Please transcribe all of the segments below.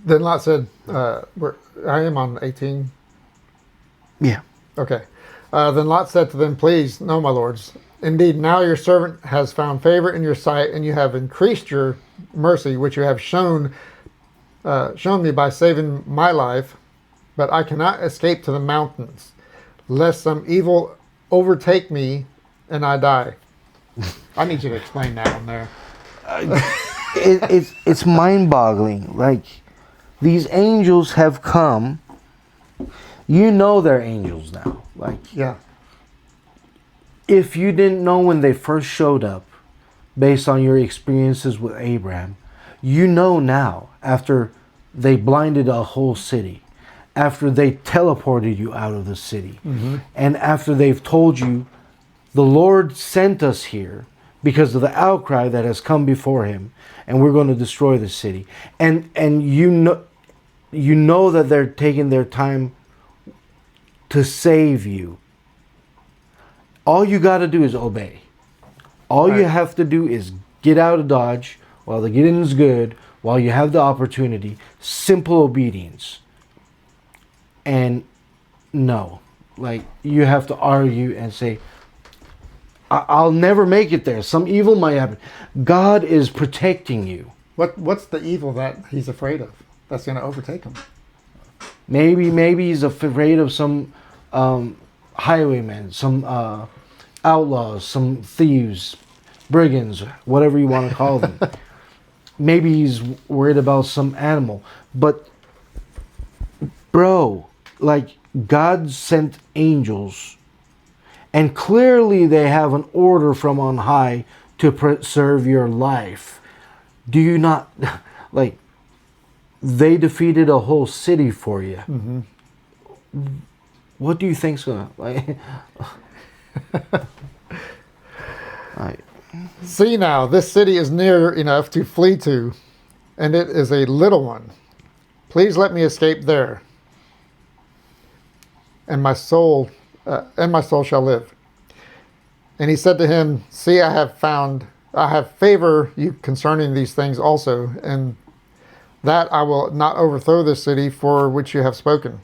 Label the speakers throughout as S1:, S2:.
S1: Then Lot said, I am on 18.
S2: Yeah.
S1: Okay. Then Lot said to them, please, no, my lords. Indeed, now your servant has found favor in your sight, and you have increased your mercy, which you have shown me by saving my life. But I cannot escape to the mountains, lest some evil overtake me and I die. I need you to explain that one there.
S2: It's mind-boggling. Like, these angels have come. You know they're angels now. Like,
S1: Yeah.
S2: if you didn't know when they first showed up, based on your experiences with Abraham, you know now, after they blinded a whole city, after they teleported you out of the city, and after they've told you the Lord sent us here because of the outcry that has come before him, and we're going to destroy the city. And you know that they're taking their time to save you. All you got to do is obey. All you
S1: Right.
S2: have to do is get out of Dodge while the getting is good, while you have the opportunity. Simple obedience. And no, like, you have to argue and say, I'll never make it there. Some evil might happen. God is protecting you.
S1: What's the evil that he's afraid of that's going to overtake him?
S2: Maybe he's afraid of some highwaymen, some outlaws, some thieves, brigands, whatever you want to call them. Maybe he's worried about some animal. But, bro, like, God sent angels, and clearly they have an order from on high to preserve your life. Do you not, like, they defeated a whole city for you. What do you think's gonna, like, like,
S1: See now, this city is near enough to flee to, and it is a little one. Please let me escape there, and my soul shall live. And he said to him, see, I have favor you concerning these things also, and that I will not overthrow this city for which you have spoken.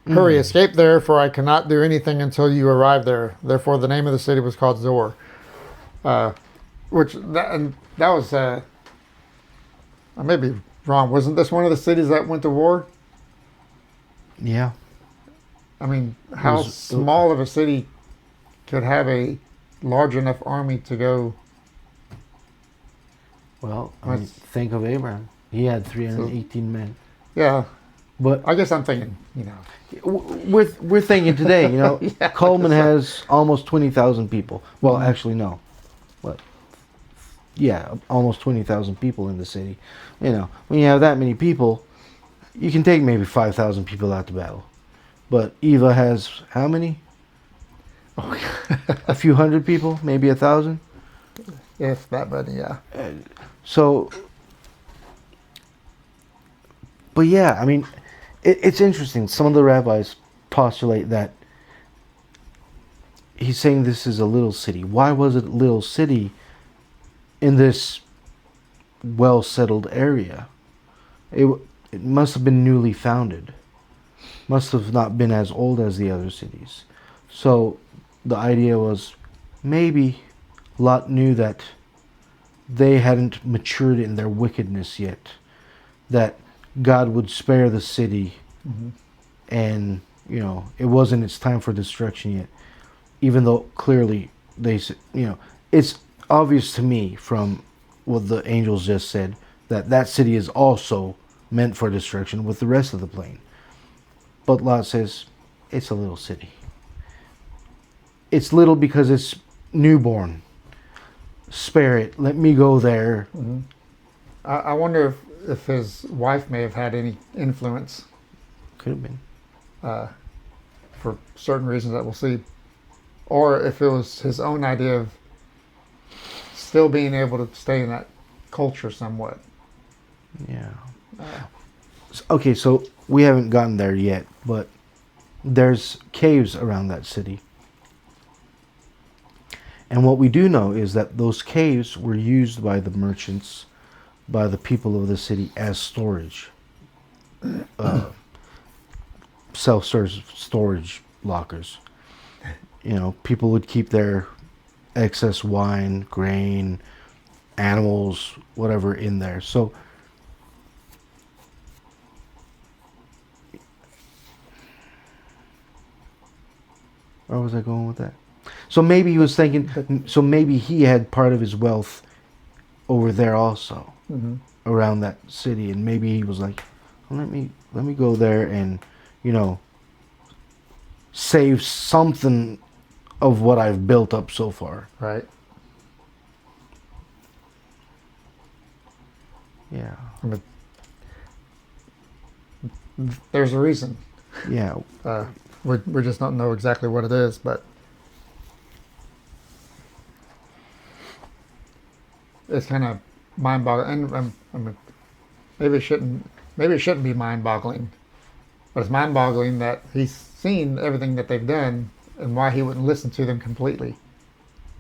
S1: Hurry, escape there, for I cannot do anything until you arrive there. Therefore, the name of the city was called Zor. That was, I may be wrong. Wasn't this one of the cities that went to war?
S2: yeah.
S1: I mean, how small of a city could have a large enough army to go?
S2: Well, I mean, think of Abraham. He had 318 men.
S1: Yeah,
S2: But
S1: I guess I'm thinking,
S2: we're thinking today,
S1: Yeah,
S2: Coleman has almost 20,000 people. Well, actually, no. What? Yeah, almost 20,000 people in the city. When you have that many people, you can take maybe 5,000 people out to battle. But Eva has how many? A few hundred people, maybe 1,000.
S1: if that many, yeah.
S2: So, but yeah, I mean, it's interesting. Some of the rabbis postulate that he's saying this is a little city. Why was it a little city in this well-settled area? It must have been newly founded. Must have not been as old as the other cities. So the idea was maybe Lot knew that they hadn't matured in their wickedness yet, that God would spare the city, and it wasn't its time for destruction yet, even though clearly it's obvious to me from what the angels just said that city is also meant for destruction with the rest of the plain. But Lot says it's a little city. It's little because it's newborn. Spare it. Let me go there.
S1: I wonder if his wife may have had any influence
S2: Could have been.
S1: for certain reasons that we'll see, or if it was his own idea of still being able to stay in that culture somewhat.
S2: Yeah. Okay, so we haven't gotten there yet, but there's caves around that city. And what we do know is that those caves were used by the merchants by the people of the city as storage, storage lockers. You know, people would keep their excess wine, grain, animals, whatever in there. So where was I going with that? So maybe he was thinking, so maybe he had part of his wealth over there also, around that city, and maybe he was like, well, let me go there and, you know, save something of what I've built up so far.
S1: Right.
S2: Yeah.
S1: I mean, there's a reason.
S2: Yeah.
S1: We just don't know exactly what it is, but it's kind of mind-boggling. And I mean, maybe it shouldn't be mind-boggling, but it's mind-boggling that he's seen everything that they've done and why he wouldn't listen to them completely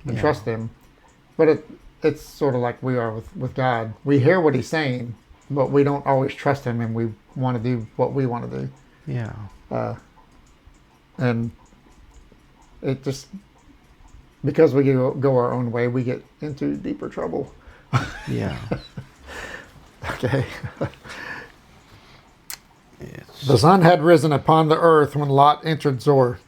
S1: and trust them. But it's sort of like we are with God. We hear what he's saying, but we don't always trust him, and we want to do what we want to do.
S2: Yeah.
S1: And it just, because we go our own way, we get into deeper trouble.
S2: Yeah.
S1: Okay.
S2: Yes.
S1: The sun had risen upon the earth when Lot entered Zoar.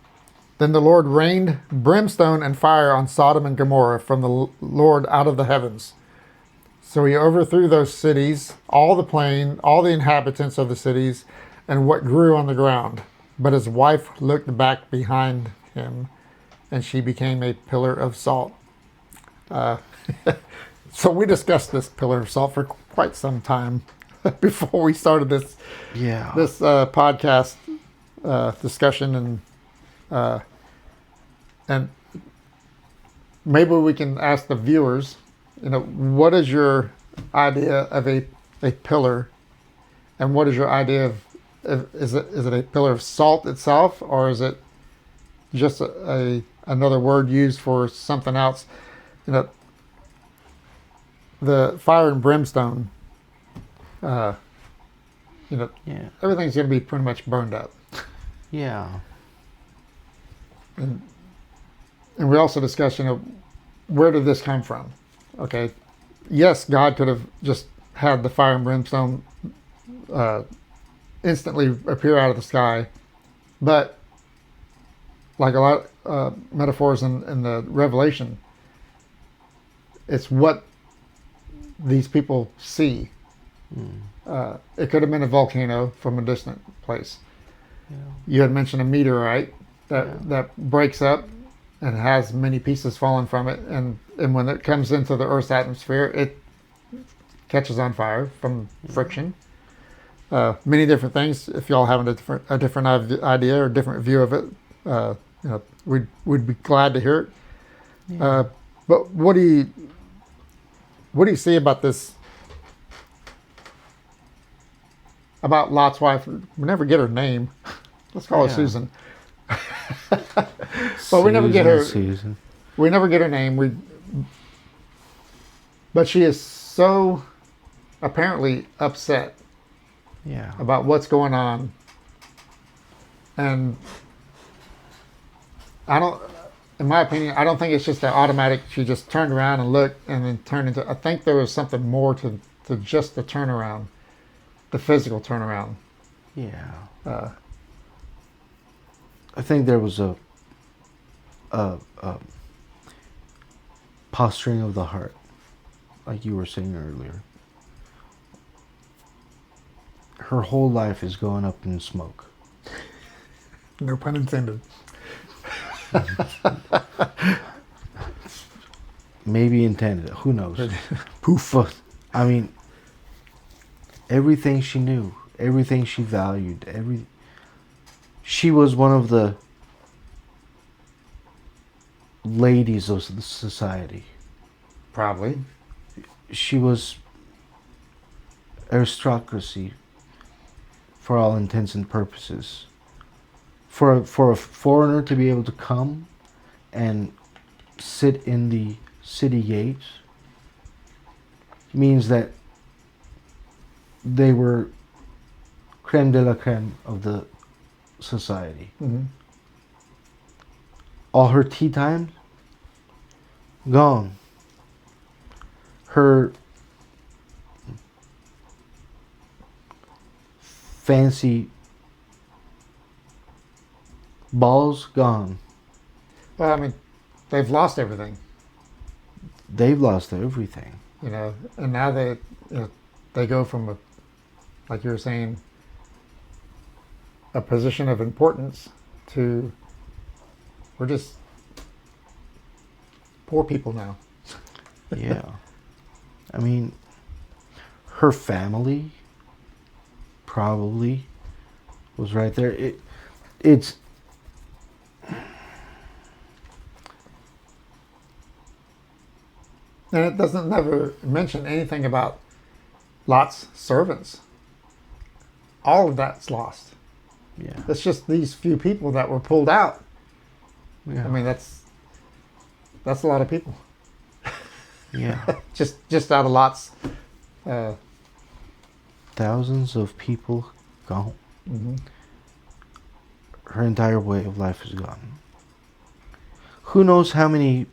S1: Then the Lord rained brimstone and fire on Sodom and Gomorrah from the Lord out of the heavens. So he overthrew those cities, all the plain, all the inhabitants of the cities, and what grew on the ground. But his wife looked back behind him, and she became a pillar of salt. So we discussed this pillar of salt for quite some time before we started this podcast discussion, and maybe we can ask the viewers, you know, what is your idea of a pillar, and what is your idea of is it a pillar of salt itself, or is it just another word used for something else? You know, the fire and brimstone, you know, everything's going to be pretty much burned up.
S2: Yeah.
S1: And we also discussed, you know, where did this come from? Okay, yes, God could have just had the fire and brimstone instantly appear out of the sky, but like a lot of metaphors in the Revelation, it's what these people see. It could have been a volcano from a distant place. Yeah. You had mentioned a meteorite that breaks up and has many pieces falling from it, and when it comes into the Earth's atmosphere, it catches on fire from friction. Many different things. If y'all have a different idea or different view of it, you know, we'd be glad to hear it. Yeah. But what do you see about this? About Lot's wife? We never get her name. Let's call her Susan. But we never get her.
S2: Susan.
S1: We never get her name. But she is so apparently upset.
S2: Yeah.
S1: About what's going on. And in my opinion, I don't think it's just an automatic, she just turned around and looked and then turned into, I think there was something more to just the turnaround, the physical turnaround.
S2: Yeah. I think there was a posturing of the heart, like you were saying earlier. Her whole life is going up in smoke.
S1: No pun intended.
S2: Maybe intended. Who knows? Poof. But, I mean, everything she knew, everything she valued, she was one of the ladies of the society.
S1: Probably.
S2: She was aristocracy for all intents and purposes. For a foreigner to be able to come and sit in the city gates means that they were creme de la creme of the society.
S1: Mm-hmm.
S2: All her tea times gone. Her fancy balls gone.
S1: Well, I mean, they've lost everything,
S2: They've lost everything.
S1: you know, and now they go from like you were saying, a position of importance to we're just poor people now.
S2: Yeah. I mean, her family probably was right there. It's
S1: And it doesn't never mention anything about Lot's servants. All of that's lost.
S2: yeah.
S1: It's just these few people that were pulled out.
S2: Yeah.
S1: I mean, that's a lot of people.
S2: Yeah.
S1: Just out of Lot's. Uh,
S2: Thousands of people gone.
S1: mhm.
S2: Her entire way of life is gone. Who knows how many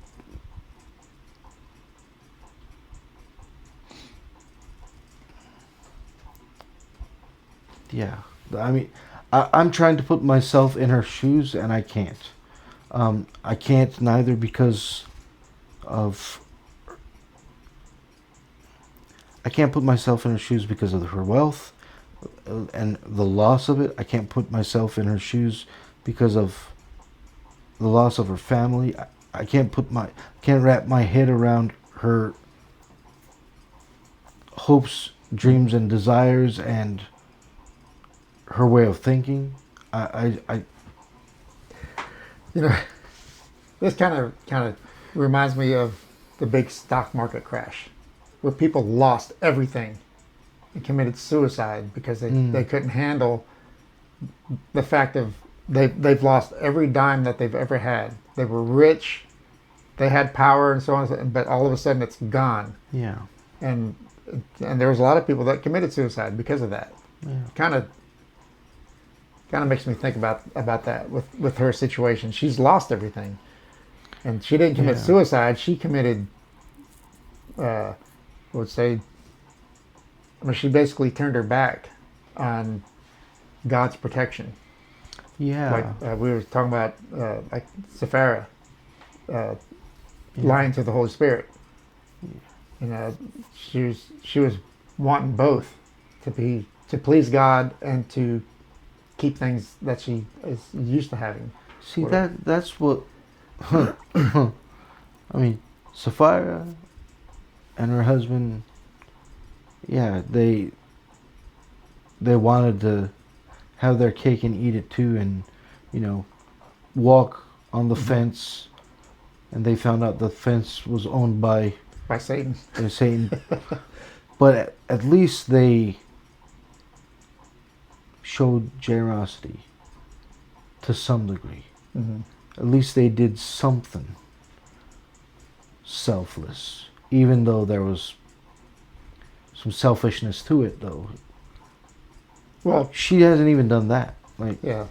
S2: yeah. I mean, I'm trying to put myself in her shoes and I can't. I can't neither because of I can't put myself in her shoes because of her wealth and the loss of it. I can't put myself in her shoes because of the loss of her family. I can't wrap my head around her hopes, dreams, and desires, and her way of thinking. I
S1: You know, this kind of reminds me of the big stock market crash, where people lost everything and committed suicide because they couldn't handle the fact of they've lost every dime that they've ever had. They were rich, they had power and so on, but all of a sudden it's gone.
S2: yeah.
S1: And there was a lot of people that committed suicide because of that.
S2: Yeah.
S1: Kind of makes me think about that with her situation. She's lost everything, and she didn't commit
S2: Yeah.
S1: suicide. She committed, I would say, I mean, she basically turned her back on God's protection.
S2: Yeah.
S1: Like we were talking about, like Sapphira lying to the Holy Spirit. You know, she was wanting both to please God and to keep things that she is used to having.
S2: See,
S1: Or-
S2: that's what I mean, Sapphira and her husband, yeah, they wanted to have their cake and eat it too, and walk on the fence, and they found out the fence was owned by
S1: By Satan.
S2: Satan. But at least they showed generosity to some degree.
S1: Mm-hmm.
S2: At least they did something selfless, even though there was some selfishness to it. Though
S1: Well,
S2: she hasn't even done that. Like,
S1: yeah.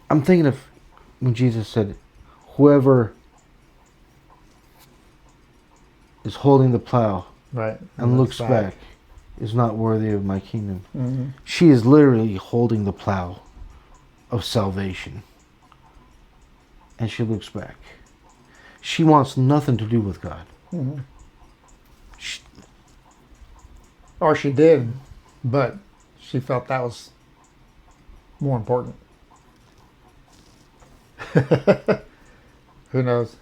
S2: I'm thinking of when Jesus said, "Whoever is holding the plow
S1: Right.
S2: and looks back is not worthy of my kingdom."
S1: Mm-hmm.
S2: She is literally holding the plow of salvation. And she looks back. She wants nothing to do with God.
S1: Mm-hmm.
S2: She,
S1: Or she did, but she felt that was more important. Who knows?